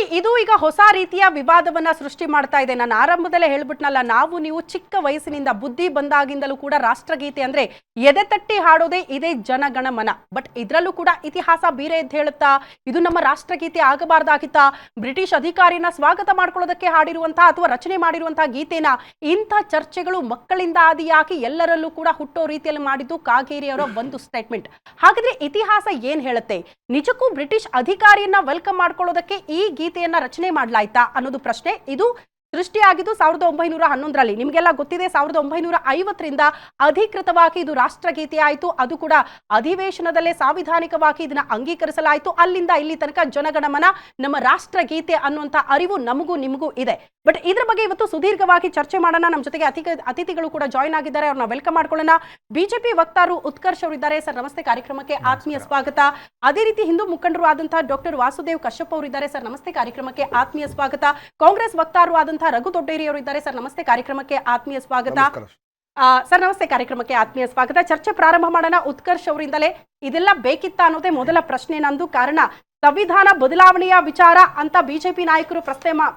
ನೋಡಿ, ಇದು ಈಗ ಹೊಸ ರೀತಿಯ ವಿವಾದವನ್ನ ಸೃಷ್ಟಿ ಮಾಡ್ತಾ ಇದೆ. ನಾನು ಆರಂಭದಲ್ಲೇ ಹೇಳ್ಬಿಟ್ನಲ್ಲ, ನೀವು ಚಿಕ್ಕ ವಯಸ್ಸಿನಿಂದ ಬುದ್ಧಿ ಬಂದಾಗಿಂದಲೂ ಕೂಡ ರಾಷ್ಟ್ರಗೀತೆ ಅಂದ್ರೆ ಎದೆ ತಟ್ಟಿ ಹಾಡೋದೇ ಇದೇ ಜನಗಣ ಮನ. ಬಟ್ ಇದ್ರಲ್ಲೂ ಕೂಡ ಇತಿಹಾಸ ಬೇರೆ ಎದ್ದು ಹೇಳುತ್ತಾ, ಇದು ನಮ್ಮ ರಾಷ್ಟ್ರಗೀತೆ ಆಗಬಾರ್ದಾಗಿತ್ತ, ಬ್ರಿಟಿಷ್ ಅಧಿಕಾರಿನ ಸ್ವಾಗತ ಮಾಡ್ಕೊಳ್ಳೋದಕ್ಕೆ ಹಾಡಿರುವಂತಹ ಅಥವಾ ರಚನೆ ಮಾಡಿರುವಂತಹ ಗೀತೆನ, ಇಂಥ ಚರ್ಚೆಗಳು ಮಕ್ಕಳಿಂದ ಆದಿಯಾಗಿ ಎಲ್ಲರಲ್ಲೂ ಕೂಡ ಹುಟ್ಟೋ ರೀತಿಯಲ್ಲಿ ಮಾಡಿದ್ದು ಕಾಗೇರಿ ಅವರ ಒಂದು ಸ್ಟೇಟ್ಮೆಂಟ್. ಹಾಗಾದ್ರೆ ಇತಿಹಾಸ ಏನ್ ಹೇಳುತ್ತೆ? ನಿಜಕ್ಕೂ ಬ್ರಿಟಿಷ್ ಅಧಿಕಾರಿಯನ್ನ ವೆಲ್ಕಮ್ ಮಾಡ್ಕೊಳ್ಳೋದಕ್ಕೆ ಈ ಗೀತೆಯನ್ನ ರಚನೆ ಮಾಡಲಾಯ್ತಾ ಅನ್ನೋದು ಪ್ರಶ್ನೆ. ಇದು ಸೃಷ್ಟಿಯಾಗಿದ್ದು 1911ರಲ್ಲಿ. ನಿಮಗೆಲ್ಲ ಗೊತ್ತಿದೆ, 1950ರಿಂದ ಅಧಿಕೃತವಾಗಿ ಇದು ರಾಷ್ಟ್ರಗೀತೆ ಆಯಿತು. ಅದು ಕೂಡ ಅಧಿವೇಶನದಲ್ಲೇ ಸಾಂವಿಧಾನಿಕವಾಗಿ ಇದನ್ನ ಅಂಗೀಕರಿಸಲಾಯಿತು. ಅಲ್ಲಿಂದ ಇಲ್ಲಿ ತನಕ ಜನಗಣಮನ ನಮ್ಮ ರಾಷ್ಟ್ರಗೀತೆ ಅನ್ನುವಂಥ ಅರಿವು ನಮಗೂ ನಿಮಗೂ ಇದೆ. ಬಟ್ ಇದ್ರ ಬಗ್ಗೆ ಇವತ್ತು ಸುದೀರ್ಘವಾಗಿ ಚರ್ಚೆ ಮಾಡೋಣ. ನಮ್ಮ ಜೊತೆಗೆ ಅತಿಥಿಗಳು ಕೂಡ ಜಾಯ್ನ್ ಆಗಿದ್ದಾರೆ, ಅವ್ರನ್ನ ವೆಲ್ಕಮ್ ಮಾಡ್ಕೊಳ್ಳೋಣ. ಬಿಜೆಪಿ ವಕ್ತಾರರು ಉತ್ಕರ್ಷ್ ಅವರಿದ್ದಾರೆ. ಸರ್ ನಮಸ್ತೆ, ಕಾರ್ಯಕ್ರಮಕ್ಕೆ ಆತ್ಮೀಯ ಸ್ವಾಗತ. ಅದೇ ರೀತಿ ಹಿಂದೂ ಮುಖಂಡರು ಆದಂತಹ ಡಾಕ್ಟರ್ ವಾಸುದೇವ್ ಕಶ್ಯಪ್ ಅವರಿದ್ದಾರೆ. ಸರ್ ನಮಸ್ತೆ, ಕಾರ್ಯಕ್ರಮಕ್ಕೆ ಆತ್ಮೀಯ ಸ್ವಾಗತ. ಕಾಂಗ್ರೆಸ್ ವಕ್ತಾರರು ಆದಂತಹ ರಘು ದೊಡ್ಡೇರಿ ಅವರು ಇದ್ದಾರೆ. ಸರ್ ನಮಸ್ತೆ, ಕಾರ್ಯಕ್ರಮಕ್ಕೆ ಆತ್ಮೀಯ ಸ್ವಾಗತ. ಸರ್ ನಮಸ್ತೆ, ಕಾರ್ಯಕ್ರಮಕ್ಕೆ ಆತ್ಮೀಯ ಸ್ವಾಗತ. ಚರ್ಚೆ ಪ್ರಾರಂಭ ಮಾಡೋಣ ಉತ್ಕರ್ಷ್ ಅವರಿಂದಲೇ. ಇದೆಲ್ಲ ಬೇಕಿತ್ತ ಅನ್ನೋದೇ ಮೊದಲ ಪ್ರಶ್ನೆ ನಂದು. ಕಾರಣ, ಸಂವಿಧಾನ ಬದಲಾವಣೆಯ ವಿಚಾರ ಅಂತ ಬಿಜೆಪಿ ನಾಯಕರು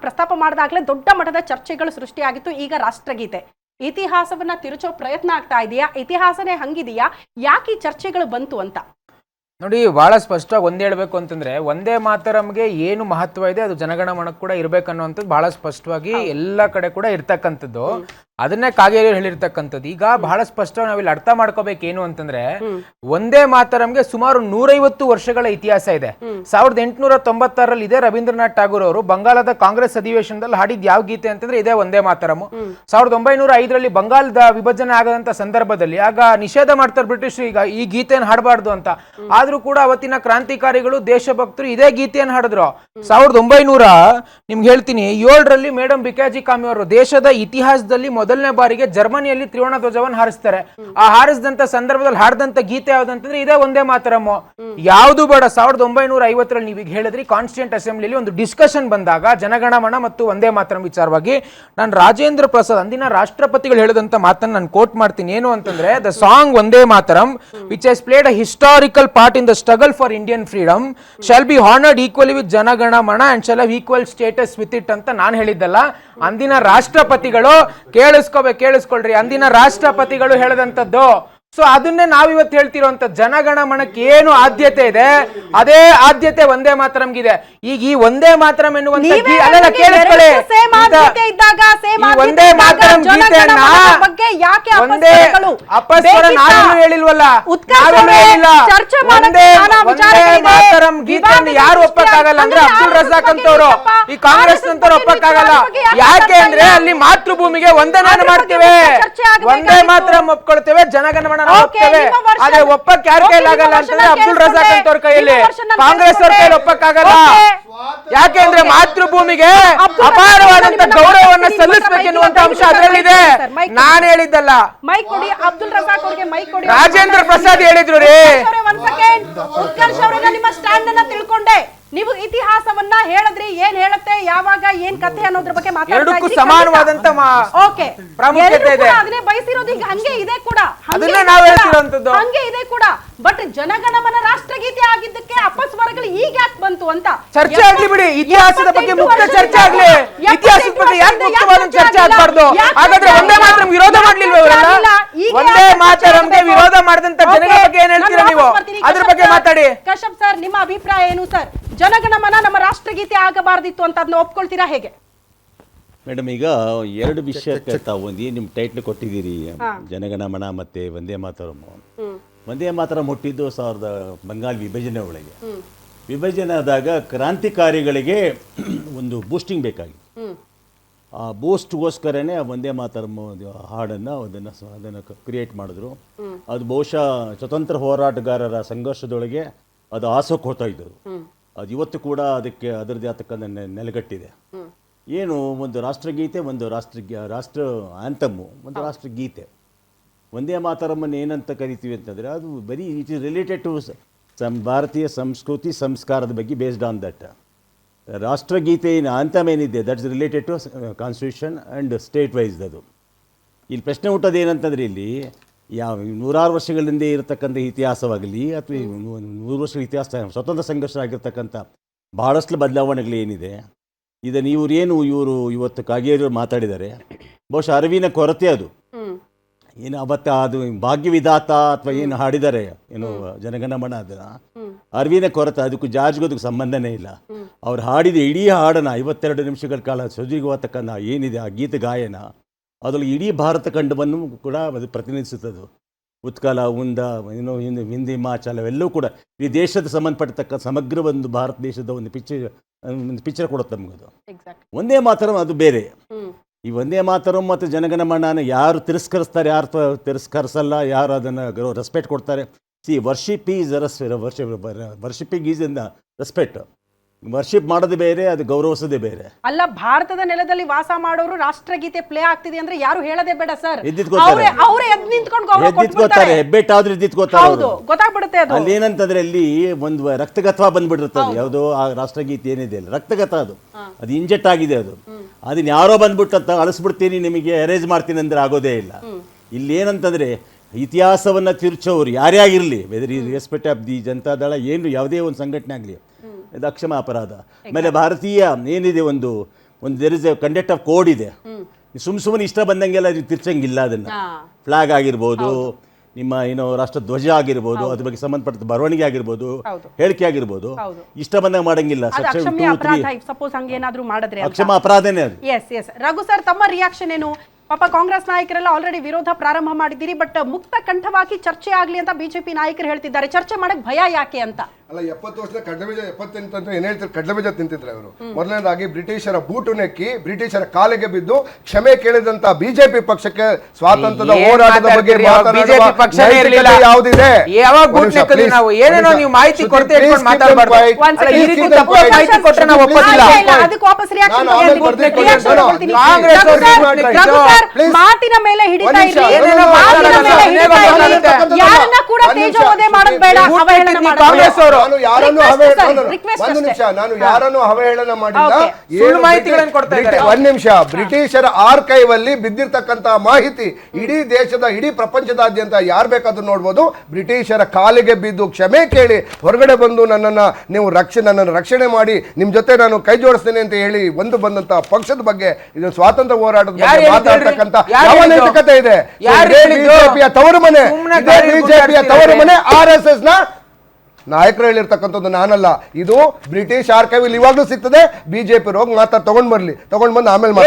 ಪ್ರಸ್ತಾಪ ಮಾಡಿದಾಗಲೇ ದೊಡ್ಡ ಮಟ್ಟದ ಚರ್ಚೆಗಳು ಸೃಷ್ಟಿಯಾಗಿತ್ತು. ಈಗ ರಾಷ್ಟ್ರಗೀತೆ, ಇತಿಹಾಸವನ್ನ ತಿರುಚೋ ಪ್ರಯತ್ನ ಆಗ್ತಾ ಇದೆಯಾ? ಇತಿಹಾಸನೇ ಹಂಗಿದೆಯಾ? ಯಾಕೆ ಈ ಚರ್ಚೆಗಳು ಬಂತು ಅಂತ ನೋಡಿ, ಬಹಳ ಸ್ಪಷ್ಟವಾಗಿ ಒಂದೇ ಹೇಳ್ಬೇಕು ಅಂತಂದ್ರೆ, ಒಂದೇ ಮಾತರಂಗೆ ಏನು ಮಹತ್ವ ಇದೆ ಅದು ಜನಗಣಮನಕ್ಕೆ ಕೂಡ ಇರ್ಬೇಕನ್ನುವಂಥದ್ದು ಬಹಳ ಸ್ಪಷ್ಟವಾಗಿ ಎಲ್ಲ ಕಡೆ ಕೂಡ ಇರ್ತಕ್ಕಂಥದ್ದು. ಅದನ್ನೇ ಕಾಗೇರಿ ಹೇಳಿರ್ತಕ್ಕಂಥದ್ದು. ಈಗ ಬಹಳ ಸ್ಪಷ್ಟವಾಗಿ ನಾವಿಲ್ಲಿ ಅರ್ಥ ಮಾಡ್ಕೋಬೇಕೇನು ಅಂತಂದ್ರೆ, ಒಂದೇ ಮಾತರಂಗೆ ಸುಮಾರು 150 ವರ್ಷಗಳ ಇತಿಹಾಸ ಇದೆ. 1896ರಲ್ಲಿ ಇದೆ ರವೀಂದ್ರನಾಥ್ ಟಾಗೂರ್ ಅವರು ಬಂಗಾಳದ ಕಾಂಗ್ರೆಸ್ ಅಧಿವೇಶನದಲ್ಲಿ ಹಾಡಿದ್ ಯಾವ ಗೀತೆ ಅಂತಂದ್ರೆ ಇದೇ ಒಂದೇ ಮಾತರಂ. 1905ರಲ್ಲಿ ಬಂಗಾಳದ ವಿಭಜನೆ ಆಗದಂತ ಸಂದರ್ಭದಲ್ಲಿ ಆಗ ನಿಷೇಧ ಮಾಡ್ತಾರೆ ಬ್ರಿಟಿಷ್ ಈಗ ಈ ಗೀತೆಯನ್ನು ಹಾಡಬಾರ್ದು ಅಂತ. ಆದ್ರೂ ಕೂಡ ಅವತ್ತಿನ ಕ್ರಾಂತಿಕಾರಿಗಳು ದೇಶಭಕ್ತರು ಇದೇ ಗೀತೆಯನ್ನು ಹಾಡಿದ್ರು. 1900 ನಿಮ್ಗೆ ಹೇಳ್ತೀನಿ 7ರಲ್ಲಿ ಮೇಡಮ್ ಬಿಕಾಜಿ ಕಾಮಿ ಅವರು ದೇಶದ ಇತಿಹಾಸದಲ್ಲಿ ಮೊದಲನೇ ಬಾರಿಗೆ ಜರ್ಮನಿಯಲ್ಲಿ ತ್ರಿವರ್ಣ ಧ್ವಜವನ್ನು ಹಾರಿಸ್ತಾರೆ. ಆ ಹಾರಿಸಿದಂತ ಸಂದರ್ಭದಲ್ಲಿ ಹಾಡಿದಂತ ಗೀತೆ ಯಾವ್ದಂತಂದ್ರೆ ಇದೇ ಒಂದೇ ಮಾತರಂ. ಯಾವುದು ಬೇಡ, 1950ರಲ್ಲಿ ನೀವೀಗ ಹೇಳಿದ್ರಿ ಕಾನ್ಸ್ಟಿಟ್ಯೂಂಟ್ ಅಸೆಂಬ್ಲಿಯಲ್ಲಿ ಒಂದು ಡಿಸ್ಕಷನ್ ಬಂದಾಗ ಜನಗಣಮನ ಮತ್ತು ಒಂದೇ ಮಾತರಂ ವಿಚಾರವಾಗಿ ನಾನು ರಾಜೇಂದ್ರ ಪ್ರಸಾದ್ ಅಂದಿನ ರಾಷ್ಟ್ರಪತಿಗಳು ಹೇಳಿದಂತ ಮಾತನ್ನು ನಾನು ಕೋಟ್ ಮಾಡ್ತೀನಿ. ಏನು ಅಂತಂದ್ರೆ, ದ ಸಾಂಗ್ ಒಂದೇ ಮಾತರಂ which has played a historical part in the struggle for Indian freedom shall be honored equally with Janaganamana and shall have equal status with it ಅಂತ ನಾನು ಹೇಳಿದ್ದಲ್ಲ, ಅಂದಿನ ರಾಷ್ಟ್ರಪತಿಗಳು ಕೇಳಿಸ್ಕೊಳ್ರಿ, ಅಂದಿನ ರಾಷ್ಟ್ರಪತಿಗಳು ಹೇಳಿದಂಥದ್ದು. ಸೊ ಅದನ್ನೇ ನಾವಿವತ್ತು ಹೇಳ್ತಿರೋಂಥ ಜನಗಣಮನಕ್ಕೆ ಏನು ಆದ್ಯತೆ ಇದೆ ಅದೇ ಆದ್ಯತೆ ಒಂದೇ ಮಾತರಂಗಿದೆ. ಈಗ ಈ ಒಂದೇ ಮಾತರಂ ಎನ್ನುವಂತ ಕೇಳಿಸ್ಕೊಳ್ಳಿ, ಒಂದೇ ಮಾತರಂ ಗೀತೆಯನ್ನ ಒಂದೇ ಅಪಸ್ವರ ನಾವೇನು ಹೇಳಿಲ್ವಲ್ಲ, ಒಂದೇ ಮಾತರಂ ಗೀತೆಯನ್ನು ಯಾರು ಒಪ್ಪಕ್ಕಾಗಲ್ಲ ಅಂದ್ರೆ ಅಬ್ದುಲ್ ರಜಾಕ್ ಅಂತವ್ರು, ಈ ಕಾಂಗ್ರೆಸ್ ಅಂತವ್ರು ಒಪ್ಪಕ್ಕಾಗಲ್ಲ. ಯಾಕೆ ಅಂದ್ರೆ ಅಲ್ಲಿ ಮಾತೃಭೂಮಿಗೆ ವಂದನೆ ಮಾಡ್ತೇವೆ, ಒಂದೇ ಮಾತರಂ ಒಪ್ಕೊಳ್ತೇವೆ, ಜನಗಣಮನ ಆದ್ರೆ ಒಪ್ಪಕ್ಕೆ ಯಾರ ಕೈಲಾಗಲ್ಲ ಅಂತಂದ್ರೆ ಅಬ್ದುಲ್ ರಜಾಕ್ ಅಂತವ್ರ ಕೈಯಲ್ಲಿ, ಕಾಂಗ್ರೆಸ್ ಅವ್ರ ಕೈಯಲ್ಲಿ ಒಪ್ಪಕ್ಕಾಗಲ್ಲ. ಯಾಕೆಂದ್ರೆ ಮಾತೃಭೂಮಿಗೆ ಅಪಾರವಾದಂತ ಗೌರವವನ್ನು ಸಲ್ಲಿಸಬೇಕೆನ್ನುವಂತ ಅಂಶ ಅದರಲ್ಲಿದೆ. ನಾನು ಹೇಳಿದ್ದಲ್ಲ, ರಾಜೇಂದ್ರ ಪ್ರಸಾದ್ ಹೇಳಿದ್ರು ರೀ. ನಿಮ್ಮ ಸ್ಟ್ಯಾಂಡ್ ಅನ್ನ ತಿಳ್ಕೊಂಡೆ ನೀವು ಇತಿಹಾಸವನ್ನ ಹೇಳಿದ್ರಿ, ಏನ್ ಹೇಳುತ್ತೆ, ಯಾವಾಗ ಏನ್ ಕಥೆ ಅನ್ನೋದ್ರ ಬಗ್ಗೆ ಎರಡಕ್ಕೂ ಸಮಾನವಾದಂತ ಪ್ರಾಮುಖ್ಯತೆ ಇದೆ. ಅದನ್ನೇ ಬಯಸಿರೋದು ಈಗ ಹಂಗೆ ಇದೆ ಕೂಡ, ಅದನ್ನೇ ನಾವು ಹೇಳ್ತಿರೋಂಥದ್ದು ಹಂಗೆ ಇದೆ ಕೂಡ. ಬಟ್ ಜನಗಣಮನ ರಾಷ್ಟ್ರಗೀತೆ ಆಗಿದ್ದಕ್ಕೆ ಅಪಸ್ವರಗಳು ಈಗ ಯಾಕೆ ಬಂತು ಅಂತ ಚರ್ಚೆ ಆಗ್ಲಿ ಬಿಡಿ. ಇತಿಹಾಸದ ಬಗ್ಗೆ ಮುಕ್ತ ಚರ್ಚೆ ಆಗ್ಲಿ, ಇತಿಹಾಸದ ಬಗ್ಗೆ ಯಾಕೆ ಮುಕ್ತವಾದ ಚರ್ಚೆ ಆಗ್ಬಾರ್ದು? ಹಾಗಾದ್ರೆ ಒಂದೇ ಮಾತರಂ ವಿರೋಧ ಮಾಡ್ಲಿಲ್ವ ಇವರೆಲ್ಲ? ಒಂದೇ ಮಾತರಂಗೆ ವಿರೋಧ ಮಾಡಿದಂತ ಜನಗಳ ಬಗ್ಗೆ ಏನ್ ಹೇಳ್ತೀರಾ ನೀವು? ಅದ್ರ ಬಗ್ಗೆ ಮಾತಾಡಿ. ಕಶ್ಯಪ್ ಸರ್, ನಿಮ್ಮ ಅಭಿಪ್ರಾಯ ಏನು ಸರ್? ಜನಗಣಮನ ನಮ್ಮ ರಾಷ್ಟ್ರಗೀತೆ ಆಗಬಾರ್ದಿತ್ತು ಅಂತ ಅದನ್ನ ಒಪ್ಕೊಳ್ತೀರಾ ಹೇಗೆ? ಮೇಡಮ್, ಈಗ ಎರಡು ವಿಷಯಕ್ಕೆ ತಾವು ನಿಮ್ಮ ಟೈಟ್ಲ್ ಕೊಟ್ಟಿದ್ದೀರಿ, ಜನಗಣಮನ ಮತ್ತೆ ಒಂದೇ ಮಾತರಂ. ಒಂದೇ ಮಾತರಂ ಹುಟ್ಟಿದ್ದು ಬಂಗಾಳ ವಿಭಜನೆ ಒಳಗೆ. ವಿಭಜನೆ ಆದಾಗ ಕ್ರಾಂತಿಕಾರಿಗಳಿಗೆ ಒಂದು ಬೂಸ್ಟಿಂಗ್ ಬೇಕಾಗಿತ್ತು. ಆ ಬೂಸ್ಟ್ಗೋಸ್ಕರನೇ ಒಂದೇ ಮಾತರಂ ಹಾಡನ್ನು ಅದನ್ನು ಕ್ರಿಯೇಟ್ ಮಾಡಿದ್ರು. ಅದು ಬಹುಶಃ ಸ್ವತಂತ್ರ ಹೋರಾಟಗಾರರ ಸಂಘರ್ಷದೊಳಗೆ ಅದು ಆಸೋಕ್ ಹೋಗ್ತಾ ಇದ್ದರು. ಅದು ಇವತ್ತು ಕೂಡ ಅದಕ್ಕೆ ಅದರದ್ದೇ ಆತಕ್ಕಂಥ ನೆಲೆಗಟ್ಟಿದೆ. ಏನು ಒಂದು ರಾಷ್ಟ್ರಗೀತೆ, ಒಂದು ರಾಷ್ಟ್ರ ಆ್ಯಂಥಮ್ಮು, ಒಂದು ರಾಷ್ಟ್ರಗೀತೆ. ಒಂದೇ ಮಾತರಮ್ಮನ್ನು ಏನಂತ ಕರಿತೀವಿ ಅಂತಂದರೆ ಅದು ಬರೀ ಇಟ್ ಇಸ್ ರಿಲೇಟೆಡ್ ಟು ಭಾರತೀಯ ಸಂಸ್ಕೃತಿ ಸಂಸ್ಕಾರದ ಬಗ್ಗೆ ಬೇಸ್ಡ್ ಆನ್ ದಟ್. ರಾಷ್ಟ್ರಗೀತೆ ಆ್ಯಂಥಮ್ ಏನಿದೆ that is related to constitution and state wise. ಅದು ಇಲ್ಲಿ ಪ್ರಶ್ನೆ ಹುಟ್ಟೋದು ಏನಂತಂದರೆ, ಇಲ್ಲಿ ಯಾವ 100 ವರ್ಷಗಳಿಂದ ಇರತಕ್ಕಂಥ ಇತಿಹಾಸವಾಗಲಿ ಅಥವಾ 100 ವರ್ಷಗಳ ಇತಿಹಾಸ ಸ್ವತಂತ್ರ ಸಂಘರ್ಷ ಆಗಿರ್ತಕ್ಕಂಥ ಬಹಳಷ್ಟು ಬದಲಾವಣೆಗಳು ಏನಿದೆ. ಇದನ್ನು ಇವರು ಇವತ್ತು ಕಾಗೇರಿಯವರು ಮಾತಾಡಿದ್ದಾರೆ, ಬಹುಶಃ ಅರಿವಿನ ಕೊರತೆ ಅದು. ಏನು ಅವತ್ತ ಅದು ಭಾಗ್ಯವಿಧಾತ ಅಥವಾ ಏನು ಹಾಡಿದ್ದಾರೆ ಏನು ಜನಗಣಮನ ಅದನ್ನ ಅರಿವಿನ ಕೊರತೆ, ಅದಕ್ಕೂ ಜಾರ್ಜ್ಗೂ ಅದಕ್ಕೂ ಸಂಬಂಧನೇ ಇಲ್ಲ. ಅವ್ರು ಹಾಡಿದ ಇಡೀ ಹಾಡನ್ನು 52 ನಿಮಿಷಗಳ ಕಾಲ ಸಜೀವತಕ್ಕಂಥ ಏನಿದೆ ಆ ಗೀತ ಗಾಯನ, ಅದರಲ್ಲಿ ಇಡೀ ಭಾರತ ಖಂಡವನ್ನು ಕೂಡ ಅದು ಪ್ರತಿನಿಧಿಸುತ್ತದೆ. ಉತ್ಕಲ, ಉಂದ, ಹಿಂದಿ, ಹಿಮಾಚಲ ಅವೆಲ್ಲವೂ ಕೂಡ ಈ ದೇಶದ ಸಂಬಂಧಪಟ್ಟತಕ್ಕ ಸಮಗ್ರ ಒಂದು ಭಾರತ ದೇಶದ ಒಂದು ಪಿಕ್ಚರ್ ಕೊಡುತ್ತೆ ನಮಗದು. ಒಂದೇ ಮಾತರಂ ಅದು ಬೇರೆ. ಈ ಒಂದೇ ಮಾತರಂ ಮತ್ತು ಜನಗಣಮನ ಯಾರು ತಿರಸ್ಕರಿಸ್ತಾರೆ, ಯಾರು ತಿರಸ್ಕರಿಸಲ್ಲ, ಯಾರು ಅದನ್ನು ರೆಸ್ಪೆಕ್ಟ್ ಕೊಡ್ತಾರೆ. Worshipping is in the respect. Worship ಮಾಡೋದೇ ಬೇರೆ, ಅದು ಗೌರವಿಸೋದೇ ಬೇರೆ. ಅಲ್ಲ, ಭಾರತದ ನೆಲದಲ್ಲಿ ವಾಸ ಮಾಡೋರು ರಾಷ್ಟ್ರಗೀತೆ ಪ್ಲೇ ಆಗ್ತಿದೆ ಅಂದ್ರೆ ಯಾರು ಹೇಳದೆ ಬೇಡ ಸರ್. ಅವರೇ ಎದ್ದು ನಿಂತ್ಕೊಂಡು ಗೌರವ ಕೊಡ್ತಾರೆ. ಹೆಬ್ಬೆಟ್ಟಾದ್ರೂ ಎದ್ದಿತ್ಕೋತಾರೆ. ಗೊತ್ತಾಗ್ಬಿಡುತ್ತೆ ಅದು. ಅಲ್ಲಿ ಏನಂತಂದ್ರೆ ಅಲ್ಲಿ ಒಂದು ರಕ್ತಗತ ಬಂದ್ಬಿಟ್ಟಿರ್ತದೆ. ಯಾವುದೋ ಆ ರಾಷ್ಟ್ರಗೀತೆ ಏನಿದೆ ಅಲ್ಲ, ರಕ್ತಗತ ಅದು ಇಂಜೆಕ್ಟ್ ಆಗಿದೆ. ಅದನ್ನ ಯಾರೋ ಬಂದ್ಬಿಟ್ಟು ಅಳಿಸ್ಬಿಡ್ತೀನಿ, ನಿಮಗೆ ಅರೇಂಜ್ ಮಾಡ್ತೀನಿ ಅಂದ್ರೆ ಆಗೋದೇ ಇಲ್ಲ. ಇಲ್ಲಿ ಏನಂತಂದ್ರೆ ಇತಿಹಾಸವನ್ನ ತಿರುಚೋರು ಯಾರೇ ಆಗಿರಲಿ, ವೆದರ್ ಈ ರೆಸ್ಪೆಕ್ಟ್ ಆಫ್ ದಿ ಜನತಾದಳ ಏನು ಯಾವುದೇ ಒಂದು ಸಂಘಟನೆ ಆಗಲಿ, ಇದು ಅಕ್ಷಮ ಅಪರಾಧ. ಆಮೇಲೆ ಭಾರತೀಯ ಏನಿದೆ ಒಂದು there is a conduct of code ಇದೆ. ಸುಮ್ಮನೆ ಇಷ್ಟ ಬಂದಂಗೆಲ್ಲ ತಿರ್ಚಂಗಿಲ್ಲ. ಅದನ್ನ ಫ್ಲಾಗ್ ಆಗಿರ್ಬೋದು, ನಿಮ್ಮ ರಾಷ್ಟ್ರ ಧ್ವಜ ಆಗಿರ್ಬೋದು, ಅದ್ರ ಬಗ್ಗೆ ಸಂಬಂಧಪಟ್ಟ ಬರವಣಿಗೆ ಆಗಿರ್ಬೋದು, ಹೇಳಿಕೆ ಆಗಿರ್ಬೋದು, ಇಷ್ಟ ಬಂದಾಗ ಮಾಡಂಗಿಲ್ಲ. ಅಕ್ಷಮ ಅಪರಾಧನೇ ಅದು. ರಘು ಸರ್, ತಮ್ಮ ರಿಯಾಕ್ಷನ್ ಏನು? ಪಾಪ ಕಾಂಗ್ರೆಸ್ ನಾಯಕರೆಲ್ಲ ಆಲ್ರೆಡಿ ವಿರೋಧ ಪ್ರಾರಂಭ ಮಾಡಿದ್ದೀರಿ, ಬಟ್ ಮುಕ್ತ ಕಂಠವಾಗಿ ಚರ್ಚೆ ಆಗ್ಲಿ ಅಂತ ಬಿಜೆಪಿ ನಾಯಕರು ಹೇಳ್ತಿದ್ದಾರೆ. ಚರ್ಚೆ ಮಾಡಕ್ ಭಯ ಯಾಕೆ ಅಂತ? ಅಲ್ಲ, 70 ವರ್ಷದ ಕಡಲೆಬೀಜ 78 ಅಂತ ಏನ್ ಹೇಳ್ತಾರೆ, ಕಡಲೆಬೀಜ ತಿಂತಿದ್ರೆ ಅವರು. ಮೊದಲನೇದಾಗಿ ಬ್ರಿಟಿಷರ ಬೂಟು ನೆಕ್ಕಿ ಬ್ರಿಟಿಷರ ಕಾಲಿಗೆ ಬಿದ್ದು ಕ್ಷಮೆ ಕೇಳಿದಂತ ಬಿಜೆಪಿ ಪಕ್ಷಕ್ಕೆ ಸ್ವಾತಂತ್ರ್ಯದ ಹೋರಾಟದ ಬಗ್ಗೆ ಯಾವುದಿದೆ? ಮಾತಿನ ಮೇಲೆ ಹಿಡಿತಾ ಇರಿ, ಯಾರನ್ನ ಕೂಡ ತೇಜೋವಧೆ ಮಾಡೋದು ಬೇಡ, ಅವಹೇಳನ ಮಾಡೋದು. ನಾನು ಯಾರನ್ನು ಅವಹೇಳನ ಮಾಡಿಲ್ಲ. ಒಂದ್ ನಿಮಿಷ, ಬ್ರಿಟಿಷರ ಆರ್ಕೈವ್ ಅಲ್ಲಿ ಬಿದ್ದಿರ್ತಕ್ಕಂತಹ ಮಾಹಿತಿ ಇಡೀ ದೇಶದ ಇಡೀ ಪ್ರಪಂಚದಾದ್ಯಂತ ಯಾರು ಬೇಕಾದ್ರೂ ನೋಡ್ಬೋದು. ಬ್ರಿಟಿಷರ ಕಾಲಿಗೆ ಬಿದ್ದು ಕ್ಷಮೆ ಕೇಳಿ ಹೊರಗಡೆ ಬಂದು ನನ್ನನ್ನು ರಕ್ಷಣೆ ಮಾಡಿ ನಿಮ್ ಜೊತೆ ನಾನು ಕೈ ಜೋಡಿಸ್ತೇನೆ ಅಂತ ಹೇಳಿ ಬಂದಂತ ಪಕ್ಷದ ಬಗ್ಗೆ, ಇದು ಸ್ವಾತಂತ್ರ್ಯ ಹೋರಾಟದ ಬಗ್ಗೆ ಮಾತಾಡ್ತಕ್ಕಂಥ ಯಾವ ನೈತಿಕತೆ ಇದೆ? ಬಿಜೆಪಿಯ ತವರು ಮನೆ, ಬಿಜೆಪಿಯ ತವರು ಮನೆ, RSS ನ ನಾಯಕರು ಹೇಳಿರ್ತಕ್ಕಂಥದ್ದು ನಾನಲ್ಲ. ಇದು ಬ್ರಿಟಿಷ್ ಆರ್ಕೈವ್ ಇವಾಗಲೂ ಸಿಗ್ತದೆ. ಬಿಜೆಪಿ ಹೋಗಿ ತಗೊಂಡ್ ಬಂದು ಆಮೇಲೆ